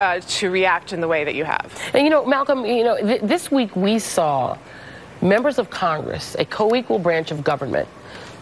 to react in the way that you have. And, you know, Malcolm, you know, this week we saw members of Congress, a co-equal branch of government,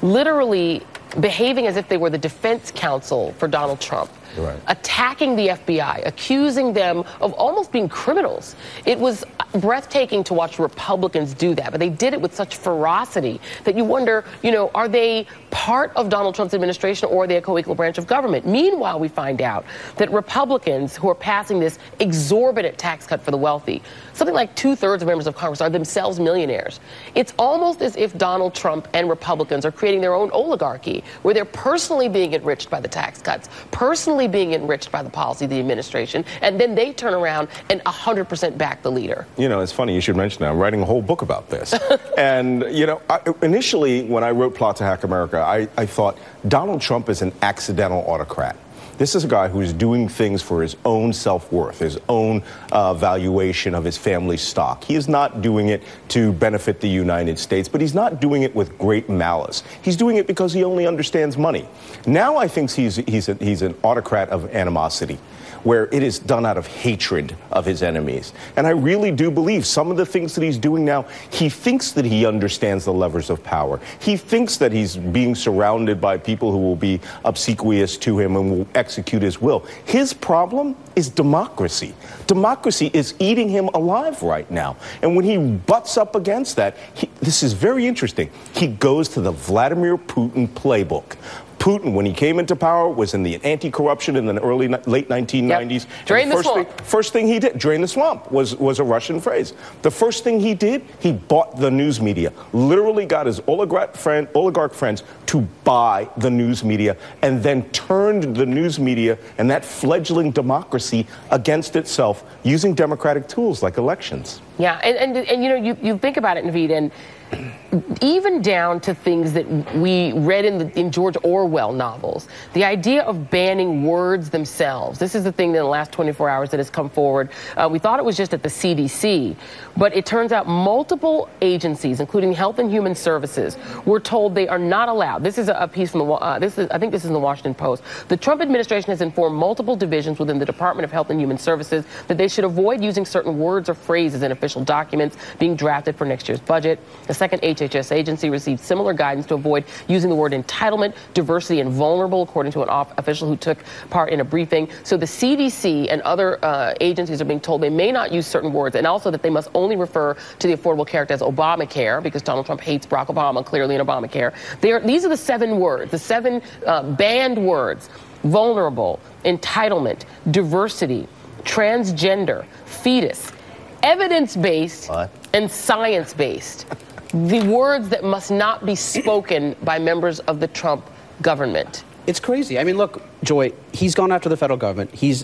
literally behaving as if they were the defense counsel for Donald Trump, right, attacking the FBI, accusing them of almost being criminals. It was breathtaking to watch Republicans do that, but they did it with such ferocity that you wonder, you know, are they part of Donald Trump's administration or are they a co-equal branch of government? Meanwhile, we find out that Republicans who are passing this exorbitant tax cut for the wealthy, something like 2/3 of members of Congress are themselves millionaires. It's almost as if Donald Trump and Republicans are creating their own oligarchy where they're personally being enriched by the tax cuts, personally being enriched by the policy of the administration, and then they turn around and 100% back the leader. You know, it's funny you should mention that. I'm writing a whole book about this. And, you know, initially when I wrote Plot to Hack America, I thought Donald Trump is an accidental autocrat. This is a guy who is doing things for his own self-worth, his own valuation of his family's stock. He is not doing it to benefit the United States, but he's not doing it with great malice. He's doing it because he only understands money. Now I think he's an autocrat of animosity, where it is done out of hatred of his enemies. And I really do believe some of the things that he's doing now, he thinks that he understands the levers of power. He thinks that he's being surrounded by people who will be obsequious to him and will execute his will. His problem is democracy. Democracy is eating him alive right now. And when he butts up against that, this is very interesting. He goes to the Vladimir Putin playbook. Putin, when he came into power, was in the anti-corruption in the late 1990s. Yep. Drain the swamp. First thing he did, drain the swamp, was a Russian phrase. The first thing he did, he bought the news media. Literally got his oligarch friends to buy the news media and then turned the news media and that fledgling democracy against itself using democratic tools like elections. Yeah, and you know, you think about it, Naveed, and even down to things that we read in George Orwell novels, the idea of banning words themselves. This is the thing that in the last 24 hours that has come forward. We thought it was just at the CDC, but it turns out multiple agencies, including Health and Human Services, were told they are not allowed. This is a piece from I think this is in the Washington Post. The Trump administration has informed multiple divisions within the Department of Health and Human Services that they should avoid using certain words or phrases in official documents being drafted for next year's budget. The second HHS agency received similar guidance to avoid using the word entitlement, diversity, and vulnerable, according to an official who took part in a briefing. So the CDC and other agencies are being told they may not use certain words, and also that they must only refer to the Affordable Care Act as Obamacare, because Donald Trump hates Barack Obama, clearly, in Obamacare. These are the 7 words, the 7 banned words: vulnerable, entitlement, diversity, transgender, fetus, evidence-based, and science-based. The words that must not be spoken by members of the Trump government. It's crazy. I mean, look, Joy, he's gone after the federal government. He's